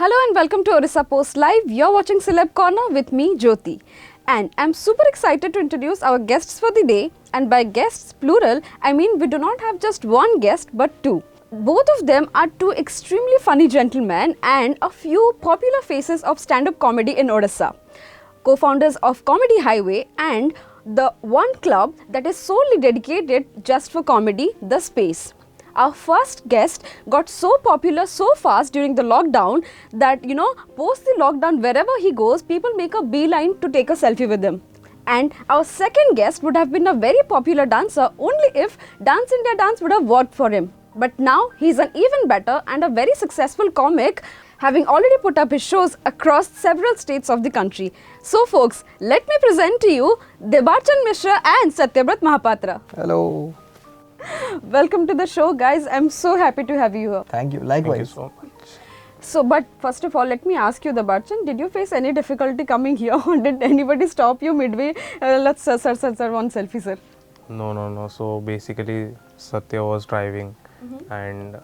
Hello and welcome to Orissapost Live. You're watching Celeb Corner with me, Jyoti. And I'm super excited to introduce our guests for the day. And by guests, plural, I mean we do not have just one guest but two. Both of them are two extremely funny gentlemen and a few popular faces of stand-up comedy in Odisha. Co-founders of Comedy Highway and the one club that is solely dedicated just for comedy, The Space. Our first guest got so popular so fast during the lockdown that, post the lockdown, wherever he goes, people make a beeline to take a selfie with him. And our second guest would have been a very popular dancer only if Dance India Dance would have worked for him. But now he's an even better and a very successful comic, having already put up his shows across several states of the country. So folks, let me present to you Debarchan, Mishra and Satyavrat Mohapatra. Hello. Welcome to the show, guys. I'm so happy to have you here. Thank you. Likewise. Thank you so much. So, but first of all, let me ask you, Debarchan, did you face any difficulty coming here or did anybody stop you midway? Let's sir, one selfie, sir. No. So basically, Satya was driving and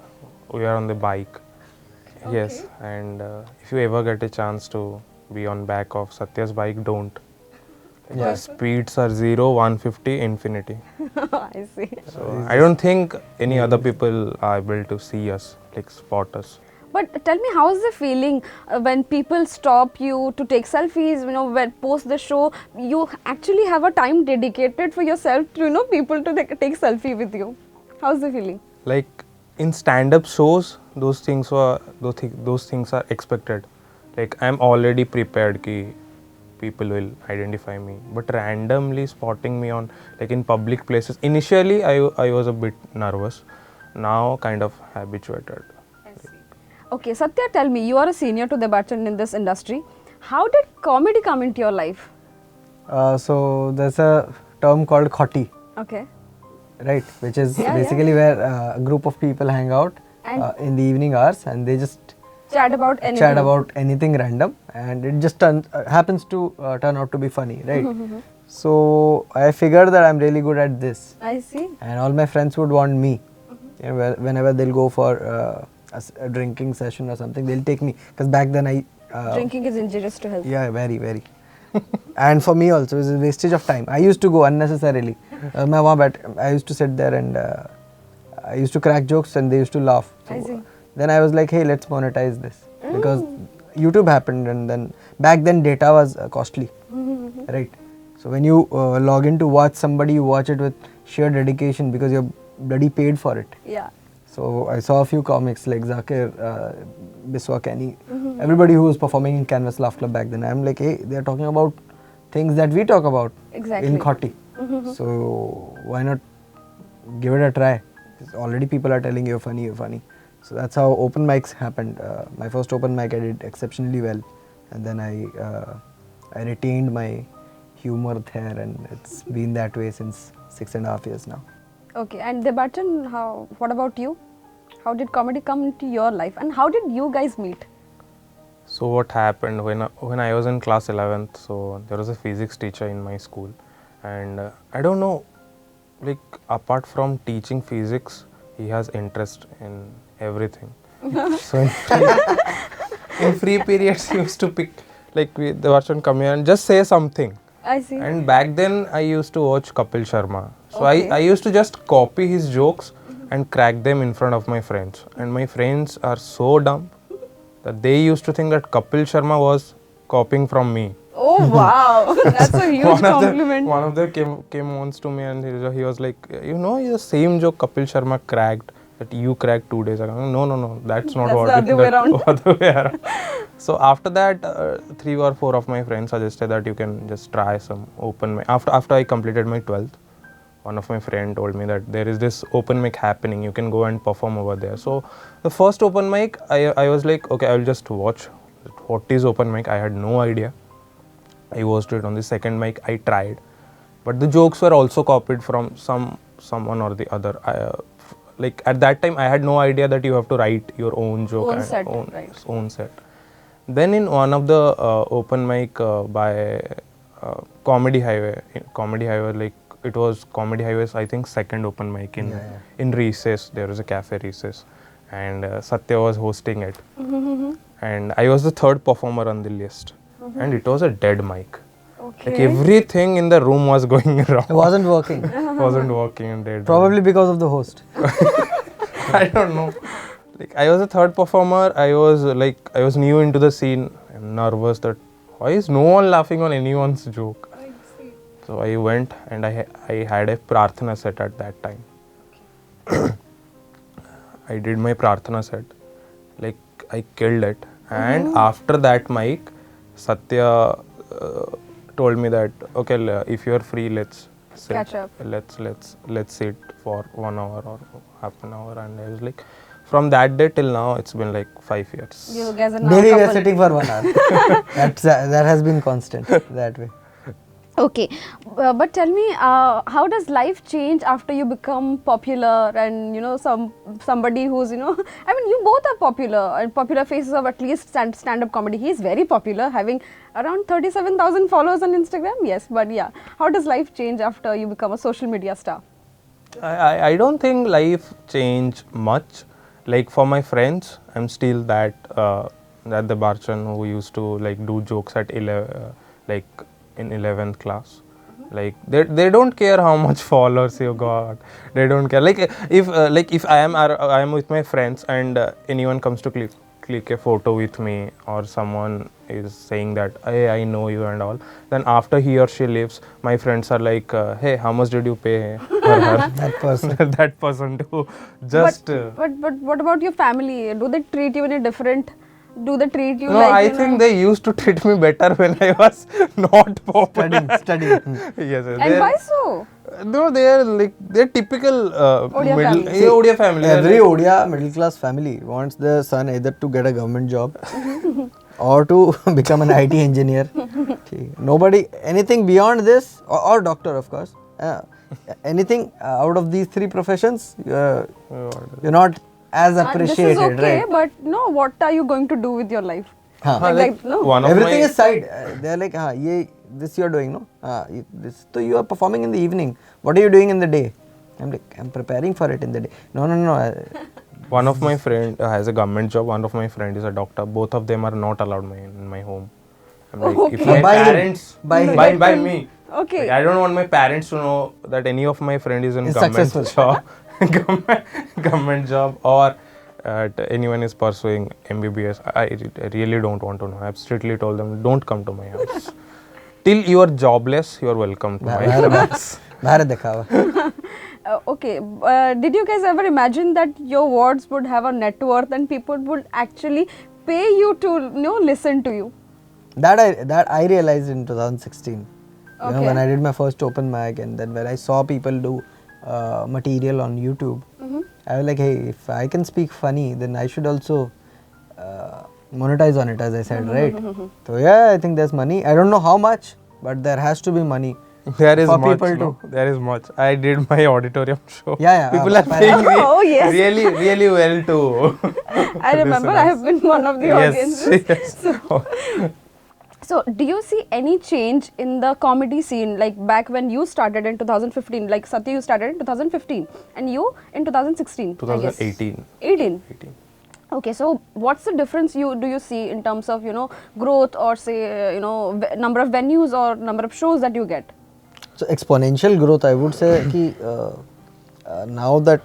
we are on the bike. Okay. Yes, and if you ever get a chance to be on back of Satya's bike, don't. Yeah. The speeds are 0, 150, infinity. I see. So I don't think any other people are able to see us, like spot us. But tell me, how is the feeling when people stop you to take selfies, when post the show, you actually have a time dedicated for yourself to, people to take selfie with you. How's the feeling? Like in stand-up shows, those things are expected. Like I'm already prepared ki people will identify me, but randomly spotting me on like in public places. Initially, I was a bit nervous. Now, kind of habituated. Okay, Satya, tell me, you are a senior to Debarchan in this industry. How did comedy come into your life? So there's a term called khoti, Okay. right? Which is Yeah, basically where a group of people hang out And in the evening hours and they just chat about anything. chat about anything random, and it just happens to turn out to be funny, right? So I figured that I'm really good at this, I see. and all my friends would want me. Whenever they'll go for a drinking session or something, they'll take me, because back then I Drinking is injurious to health. yeah, very. And for me also, it's a wastage of time. I used to go unnecessarily. I used to sit there and I used to crack jokes and they used to laugh. So I see. then I was like, hey, let's monetize this. Because YouTube happened, and then back then data was costly, right? So when you log in to watch somebody, you watch it with sheer dedication because you're bloody paid for it. Yeah. So I saw a few comics like Zakir, Biswa, Kenny, everybody who was performing in Canvas Laugh Club back then. I'm like, hey, they're talking about things that we talk about Exactly. in Khoti. So why not give it a try? Already people are telling you're funny. So that's how open mics happened. My first open mic I did exceptionally well, and then I retained my humor there, and it's been that way since 6.5 years now. Okay, and Debarchan, what about you? How did comedy come into your life and how did you guys meet? So what happened when I was in class 11th, so there was a physics teacher in my school, and I don't know, like apart from teaching physics, he has interest in everything. So in free periods he used to pick, like the Debarchan come here and just say something. I see. And back then I used to watch Kapil Sharma. So Okay. I used to just copy his jokes and crack them in front of my friends. And my friends are so dumb that they used to think that Kapil Sharma was copying from me. Oh wow, that's a huge compliment. One of them came once to me and he was like, the same joke Kapil Sharma cracked that you cracked 2 days ago. No, that's not That's what the other way around. other way around. So after that, 3 or 4 of my friends suggested that you can just try some open mic. After I completed my 12th, one of my friend told me that there is this open mic happening, you can go and perform over there. So the first open mic, I was like, okay, I will just watch what is open mic. I had no idea. I watched it. On the second mic, I tried, but the jokes were also copied from someone or the other. Like at that time, I had no idea that you have to write your own joke Own and set, right. own set. Then in one of the open mic by Comedy Highway, like it was Comedy Highway's, I think, second open mic in Recess. There was a cafe Recess, and Satya was hosting it. and I was the third performer on the list, and it was a dead mic. Okay. Like everything in the room was going wrong. It wasn't working. Wasn't working and dead. Probably because of the host. I don't know. Like I was a third performer. I was new into the scene. I'm nervous that why is no one laughing on anyone's joke. So I went and I had a prarthana set at that time. I did my prarthana set. Like I killed it. And after that mic, Satya told me that okay, if you are free, let's sit. Catch up. Let's sit for 1 hour or half an hour. And I was like, from that day till now, it's been like 5 years. You guys are now Daily we are couple. sitting for 1 hour. That has been constant that way. Okay, but tell me, how does life change after you become popular and somebody who's I mean you both are popular and popular faces of at least stand-up comedy. He's very popular, having around 37,000 followers on Instagram. Yes, but yeah, how does life change after you become a social media star? I don't think life changed much. Like for my friends, I'm still that Debarchan who used to like do jokes at in 11th class. Like they don't care how much followers you got. They don't care. Like if I am with my friends and anyone comes to click a photo with me, or someone is saying that hey, I know you and all, then after he or she leaves, my friends are like, hey, how much did you pay her? That person. That person too. Just But what about your family? Do they treat you any different? Do they treat you no, like I think they used to treat me better when I was not popular. Studying. Yes, And why so? No, they're typical Odia middle family. Odia family. Every Odia middle class family wants their son either to get a government job or to become an IT engineer. Nobody, anything beyond this, or doctor of course, anything out of these three professions, you're not as appreciated, this is okay, right? but no, what are you going to do with your life? No. One of Everything my, is side. They're like, this you're doing, no? This, so you are performing in the evening. What are you doing in the day? I'm like, I'm preparing for it in the day. No. One of my friend has a government job. One of my friend is a doctor. Both of them are not allowed in my home. I'm like, if my By him. parents by me. Okay. Like, I don't want my parents to know that any of my friend is in Is government successful. job, government job, or anyone is pursuing MBBS. I really don't want to know. I've strictly told them, don't come to my house. Till you are jobless, you are welcome to my house. Bharat Dekhawa. Okay, did you guys ever imagine that your words would have a net worth and people would actually pay you to listen to you? That I realized in 2016. Okay. When I did my first open mic, and then when I saw people do material on YouTube, I was like, hey, if I can speak funny, then I should also monetize on it, as I said, right? So yeah, I think there's money. I don't know how much, but there has to be money. There is for much. people No? to. There is much. I did my auditorium show. Yeah. People are paying me Oh, yes. really well too. I remember I have been one of the audiences. Yes. So, do you see any change in the comedy scene, like back when you started in 2015? Like Satya, you started in 2015, and you in 2016. 2018. 18. Okay, so what's the difference do you see in terms of growth, or say number of venues or number of shows that you get? So exponential growth, I would say. Ki, now that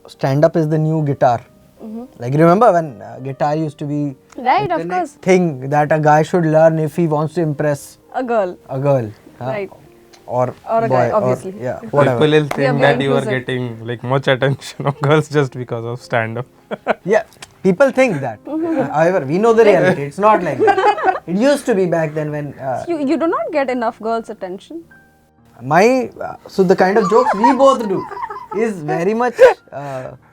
stand-up is the new guitar. Like remember when guitar used to be Right, the of next course. thing that a guy should learn if he wants to impress A girl. a girl, Right. or Or a boy, guy, obviously. or, yeah, People whatever. will think Yeah, that we you are inclusive. getting like much attention of girls just because of stand-up. Yeah, people think that. However, we know the reality. It's not like that. It used to be back then when You do not get enough girls' attention. so the kind of jokes we both do is very much.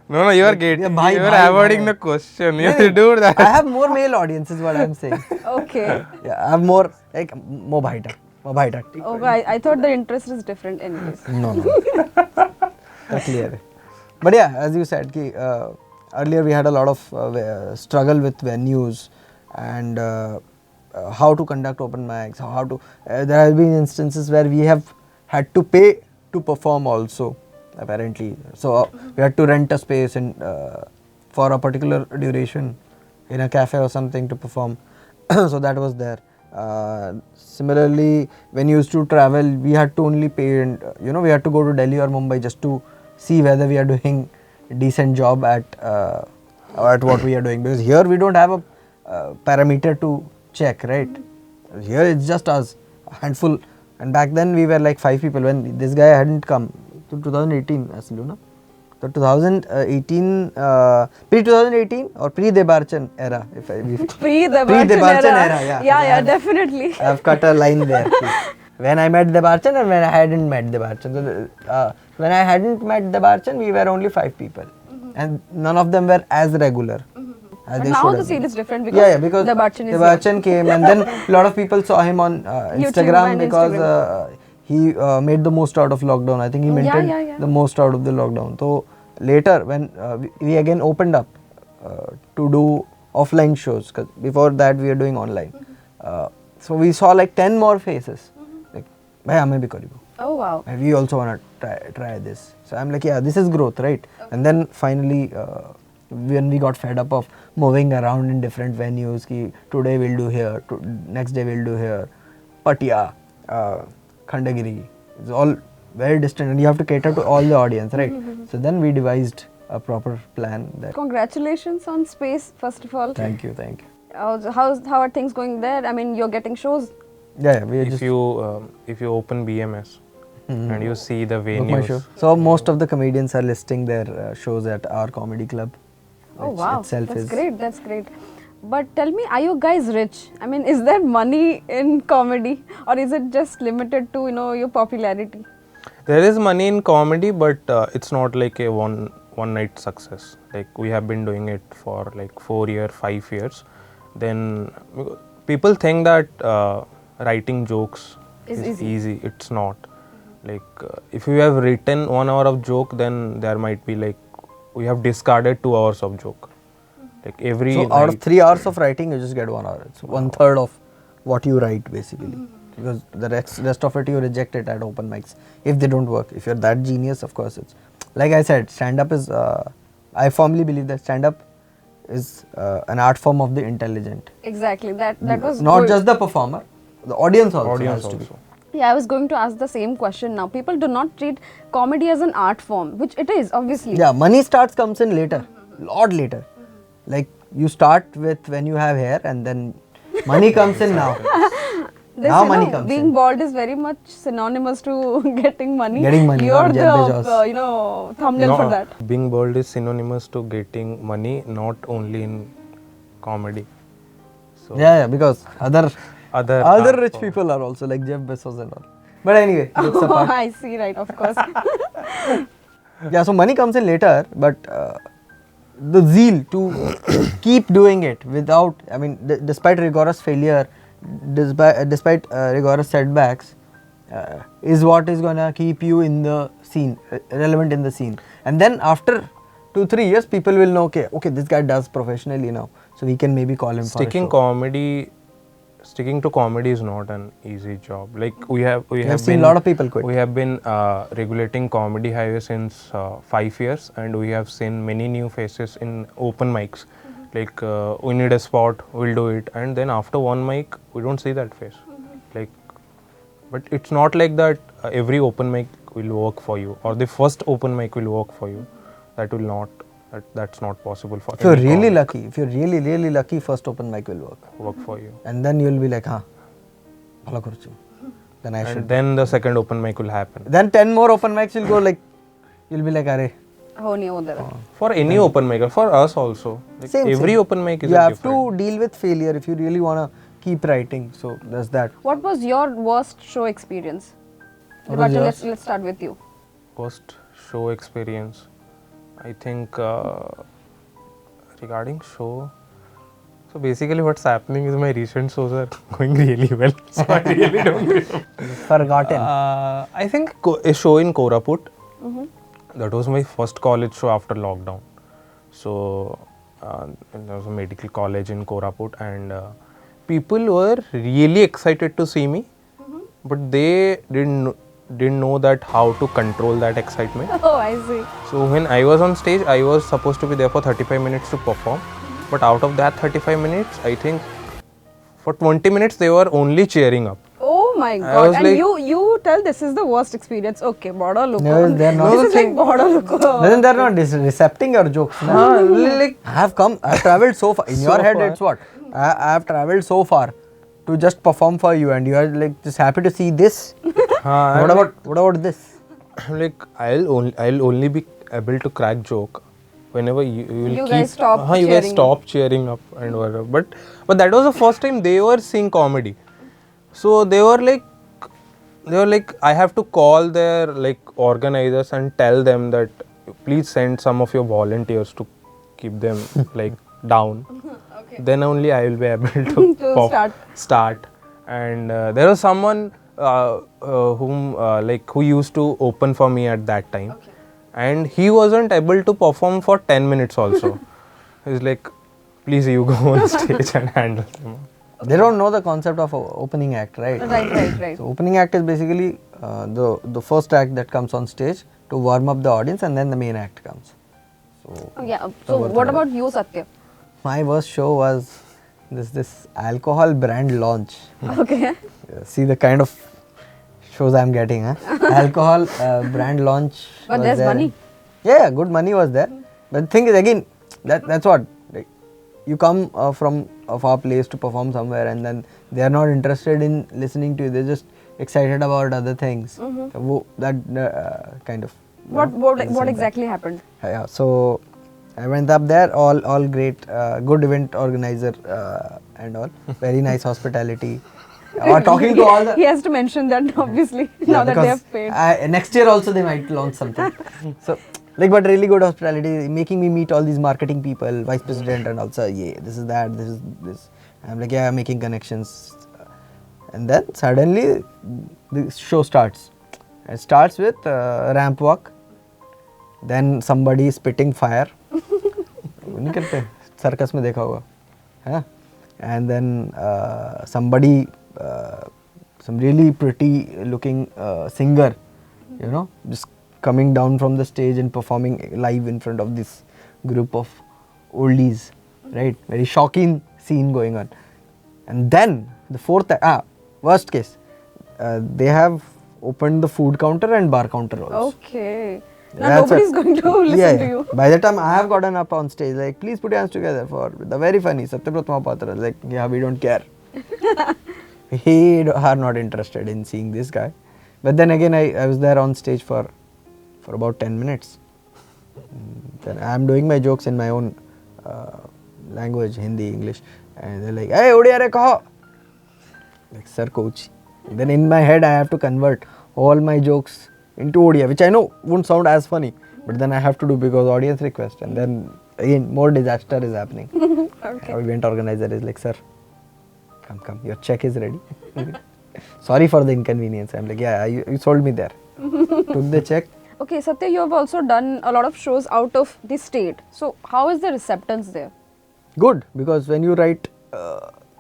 No, you are getting. bhai, You are bhai, avoiding bhai. the question. You have to do that. I have more male audience, is what I'm saying. Okay. Yeah, I have more like more bhaita. Okay, I thought the interest is different anyways. No. That's clear. But yeah, as you said, ki, earlier we had a lot of struggle with venues and how to conduct open mics, how to. There have been instances where we have had to pay to perform also, apparently. So we had to rent a space and for a particular duration in a cafe or something to perform. So that was there. Similarly, when you used to travel, we had to only pay, and we had to go to Delhi or Mumbai just to see whether we are doing a decent job at what we are doing, because here we don't have a parameter to check, right? Here it's just us, a handful, and back then we were like 5 people when this guy hadn't come to 2018 as Luna. So 2018, pre-2018 or pre-Debarchan era, if I Pre-Debarchan era. yeah. Yeah, definitely. I've cut a line there. When I met Debarchan and when I hadn't met Debarchan. So when I hadn't met Debarchan, we were only 5 people, and none of them were as regular as But they now should the have scene been. is different because, Because Debarchan is came, and then a lot of people saw him on Instagram and because he made the most out of lockdown. I think he minted the most out of the lockdown. So later, when we again opened up to do offline shows, because before that we were doing online. So we saw like 10 more faces. Like, bhai, hame bhi karibo. Oh wow. And we also want to try this. So I'm like, yeah, this is growth, right? And then finally, when we got fed up of moving around in different venues, ki today we'll do here, next day we'll do here, Patia, Khandagiri, it's all very distant, and you have to cater to all the audience, right? So then we devised a proper plan. Congratulations on Space, first of all. Thank you. How are things going there? I mean, you're getting shows. Yeah, we If you open BMS and you see the book my show. venues, So most of the comedians are listing their shows at our comedy club. Oh which wow, itself that's is great. That's great. But tell me, are you guys rich? I mean, is there money in comedy, or is it just limited to your popularity? there is money in comedy, but it's not like a one night success. Like we have been doing it for like 4 years, 5 years. Then people think that writing jokes is easy. It's not. Like if you have written 1 hour of joke, then there might be like we have discarded 2 hours of joke. Like every So out of 3 hours of writing, you just get 1 hour. It's 1/3 of what you write basically. Because the rest of it you reject it at open mics if they don't work. If you're that genius, of course it's like I said, stand-up is. I firmly believe that stand-up is an art form of the intelligent. Exactly. That was not good. just the performer, the audience also has to be. Yeah, I was going to ask the same question now. People do not treat comedy as an art form, which it is, obviously. Yeah, money comes in later, lot later. Like you start with when you have hair, and then money comes in now. Now money comes being in. bald is very much synonymous to getting money. Getting money, You're not Jeff Bezos. the thumbnail for that. Being bald is synonymous to getting money, not only in comedy. So Yeah, because other other rich people are also like Jeff Bezos and all. But anyway, jokes Oh, apart. I see, right, of course. Yeah, so money comes in later, but the zeal to keep doing it without, I mean, despite rigorous failure, despite rigorous setbacks, is what is gonna keep you in the scene, relevant in the scene. And then after 2-3 years, people will know, okay, this guy does professionally now, so we can maybe call him for a show. Sticking to comedy is not an easy job. Like we have seen a lot of people quit. We have been regulating comedy highway since 5 years, and we have seen many new faces in open mics. Like we need a spot, we'll do it, and then after one mic, we don't see that face. Like, but it's not like that. Every open mic will work for you, or the first open mic will work for you. That will not. That's not possible for. If you're really lucky, really lucky, first open mic will work for you. And then you'll be like, bhala karuchu. Then I should. And then the second open mic will happen. Then 10 more open mics will go like, you'll be like, arey. For any open mic, for us also. Like every open mic is you have different. to deal with failure if you really wanna keep writing. So there's that. What was your worst show experience? Debarchan, let's start with you. Worst show experience. I think regarding show, so basically what's happening is my recent shows are going really well. So I really don't remember. Forgotten. I think a show in Koraput. That was my first college show after lockdown. So there was a medical college in Koraput, and people were really excited to see me, but they didn't know that how to control that excitement. Oh, I see. So when I was on stage, I was supposed to be there for 35 minutes to perform, But out of that 35 minutes, I think for 20 minutes they were only cheering up. Oh my I god. was And like- you tell this is the worst experience. Okay, bada look. No, they're not. This is like bada look. Then they're not recepting your jokes. Na? Like, I've traveled so far. In your head, it's what? I have traveled so far to just perform for you, and you are like just happy to see this. What about this? like I'll only be able to crack joke whenever you will You keep, guys stop you guys cheering stop cheering up and whatever. But that was the first time they were seeing comedy, so they were like I have to call their like organizers and tell them that please send some of your volunteers to keep them like down. Okay. Then only I will be able to To start. And there was someone who used to open for me at that time, Okay. and he wasn't able to perform for 10 minutes also. He's like, please you go on stage and handle them. They don't know the concept of opening act, right? Right. So opening act is basically the first act that comes on stage to warm up the audience, and then the main act comes. So Yeah. So what about you, Satya? my worst show was this alcohol brand launch. Okay. See the kind of shows I'm getting, huh? Alcohol brand launch. But was there's there. money. Yeah, good money was there. But the thing is, again, that's what. Like, you come from a far place to perform somewhere, and then they are not interested in listening to you. They're just excited about other things. So, that kind of. What exactly happened? Yeah, so I went up there, all great, good event organizer and all, very nice hospitality. Talking to all the. He has to mention that obviously now that they have paid. Next year also they might launch something. So, like, but really good hospitality, making me meet all these marketing people, vice president, and also, yeah, this is that, this is this. I'm like, yeah, making connections. And then suddenly the show starts. It starts with ramp walk, then somebody spitting fire. नहीं करते circus में देखा होगा, है? And then somebody, some really pretty looking singer, you know, just coming down from the stage and performing live in front of this group of oldies, right? Very shocking scene going on. And then the fourth, worst case, they have opened the food counter and bar counter also. Okay. Now nobody's going to listen to you. By the time I have gotten up on stage, like, please put your hands together for the very funny Satyavrat Mohapatra. Like, yeah, we don't care. We are not interested in seeing this guy. But then again, I was there on stage for about 10 minutes. Then I'm doing my jokes in my own language, Hindi, English. And they're like, hey, Odia re kaho. Like, sir, coach. Then in my head, I have to convert all my jokes into Odia, which I know won't sound as funny, but then I have to do because audience request, and then again more disaster is happening. Okay. Our event organizer is like, sir, come, your check is ready. Sorry for the inconvenience. I'm like, yeah, you sold me there. Took the check. Okay, Satya, you have also done a lot of shows out of the state. So how is the acceptance there? Good, because when you write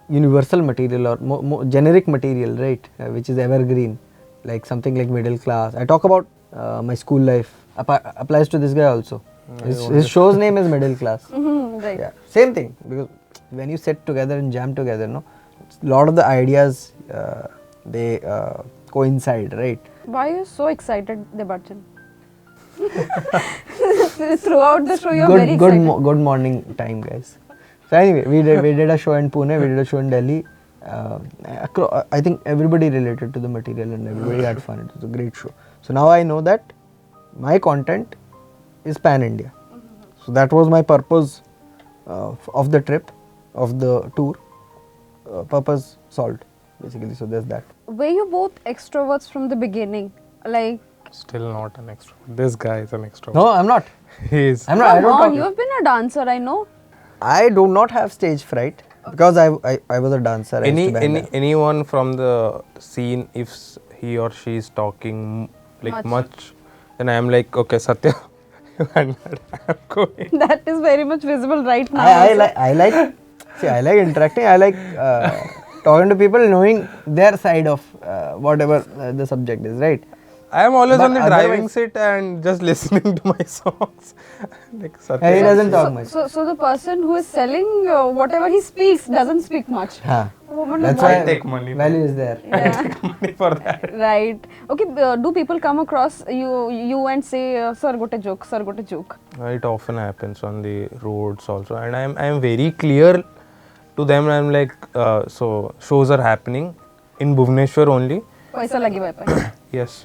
universal material or more generic material, right, which is evergreen, like something like middle class. I talk about my school life. Applies to this guy also. His show's name is Middle Class. Right. Yeah, same thing. Because when you sit together and jam together, no, a lot of the ideas they coincide, right? Why are you so excited, Debarchan? Throughout the show, you're very excited. Good morning time, guys. So anyway, we did a show in Pune, we did a show in Delhi. I think everybody related to the material and everybody had fun. It was a great show. So now I know that my content is pan-India. So that was my purpose of the trip, of the tour. Purpose solved, basically. So there's that. Were you both extroverts from the beginning? Like, Still not an extrovert. This guy is an extrovert. No, I'm not. He is. I'm not. I come don't on, talk. you have been a dancer, I know. I do not have stage fright because I was a dancer. I used to band. Anyone from the scene, if he or she is talking like much, then I am like, okay, Satya, and I'm going. That is very much visible right now. I like interacting. I like talking to people, knowing their side of whatever the subject is, right? I am always But on the driving otherwise- seat and just listening to my songs. Like Yeah, he doesn't talk much. So the person who is selling whatever he speaks doesn't speak much. Huh. Oh, wonder That's why. why take money. value is there. Yeah. Money for that. Right. Okay. Do people come across you and say, "Sir, got a joke. Sir, got a joke." It often happens on the roads also, and I am very clear to them. I'm like, so shows are happening in Bhubaneswar only. Paisa lagi bhai pai. Yes.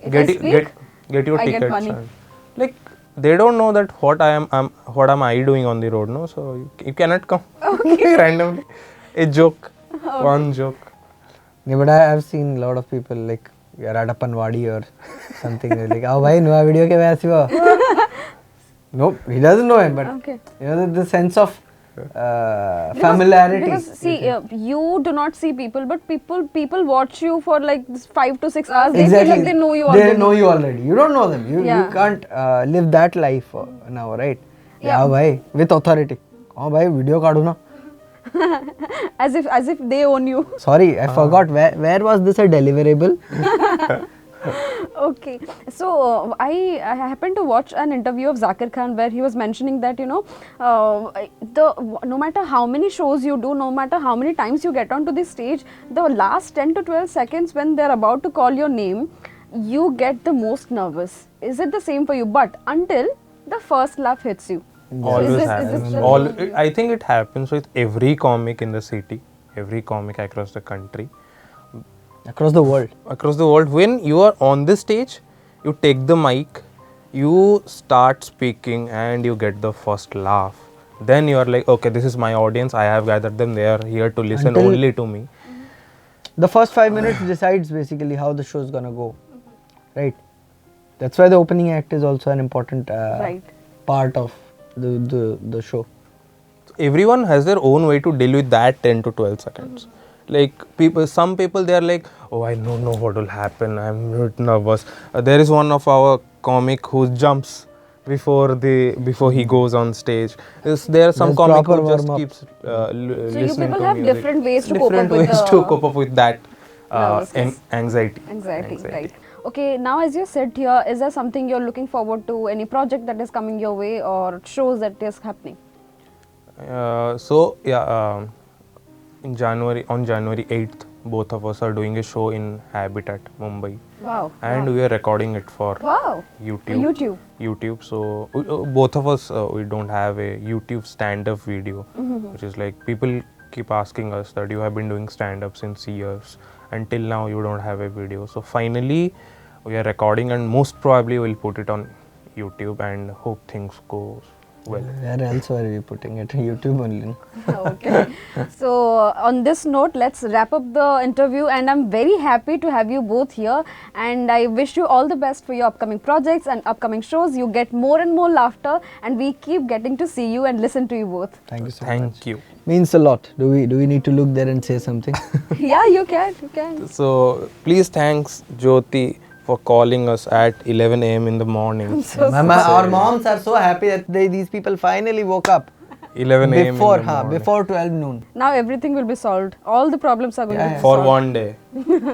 If Get I it- speak, get your I get tickets. money. And, like they don't know that what what am I doing on the road, no? So you cannot come randomly. A joke, one joke. Yeah, but I have seen a lot of people like you're at a Panwadi or something. They're like, oh, bhai, no video ke वैसे हुआ. Nope, he doesn't know him, but Okay. you know the sense of familiarity. Because see, you do not see people, but people watch you for like 5 to 6 hours. They feel like they know you already. They know you already. You don't know them. You Yeah. can't live that life now, right? Yeah. Yeah, bhai, with authority. Oh, bhai, video kaadu na. as if they own you. Sorry, I forgot. Where was this a deliverable? Okay, so I happened to watch an interview of Zakir Khan where he was mentioning that no matter how many shows you do, no matter how many times you get onto the stage, the last 10 to 12 seconds when they're about to call your name, you get the most nervous. Is it the same for you? But until the first laugh hits you. Always is this happens. the- I think it happens with every comic in the city, every comic across the country, Across the world. across the world. When you are on the stage, you take the mic, you start speaking, and you get the first laugh. Then you are like, okay, this is my audience. I have gathered them. They are here to listen Until- only to me. The first 5 minutes decides basically how the show is gonna go, right? That's why the opening act is also an important Right. part of the show. Everyone has their own way to deal with that 10 to 12 seconds. Like some people they are like, oh, I don't know what will happen. I'm not nervous. There is one of our comic who jumps before he goes on stage. There are some There's comic proper who just warm-up. keeps So you listening people to have music. different ways to cope up Different with ways the to cope up with that nervousness. anxiety. Anxiety, right. Okay, now as you sit here, is there something you're looking forward to? Any project that is coming your way or shows that is happening? On January 8th, both of us are doing a show in Habitat, Mumbai. Wow. And we are recording it for Wow. YouTube. YouTube. So both of us we don't have a YouTube stand-up video, which is like people keep asking us that you have been doing stand-up since years. Until now you don't have a video. So finally we are recording and most probably we'll put it on YouTube and hope things goes well. Where else were we putting it? YouTube only. Okay. So on this note, let's wrap up the interview, and I'm very happy to have you both here, and I wish you all the best for your upcoming projects and upcoming shows. You get more and more laughter, and we keep getting to see you and listen to you both. Thank you so much. Thank you. Means a lot. Do we need to look there and say something? Yeah, you can. So please thanks Jyoti for calling us at 11 a.m. in the morning. Our moms are so happy that these people finally woke up 11 a.m. before, in the morning. before 12 noon. Now everything will be solved. All the problems are going to be For solved. one day.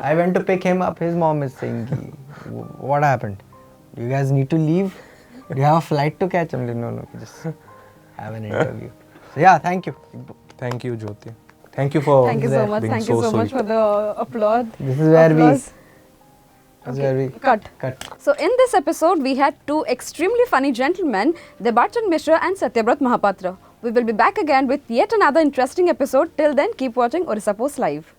I went to pick him up. His mom is saying, what happened? You guys need to leave? Do you have a flight to catch? I'm like, no, just have an interview. So yeah, thank you. Thank you, Jyoti. Thank you for Thank you so much. being Thank you so much sweet. for the applaud. This is where Applause. we Cut. So in this episode, we had two extremely funny gentlemen, Debarchan Mishra and Satyavrat Mohapatra. We will be back again with yet another interesting episode. Till then, keep watching Orissapost Live.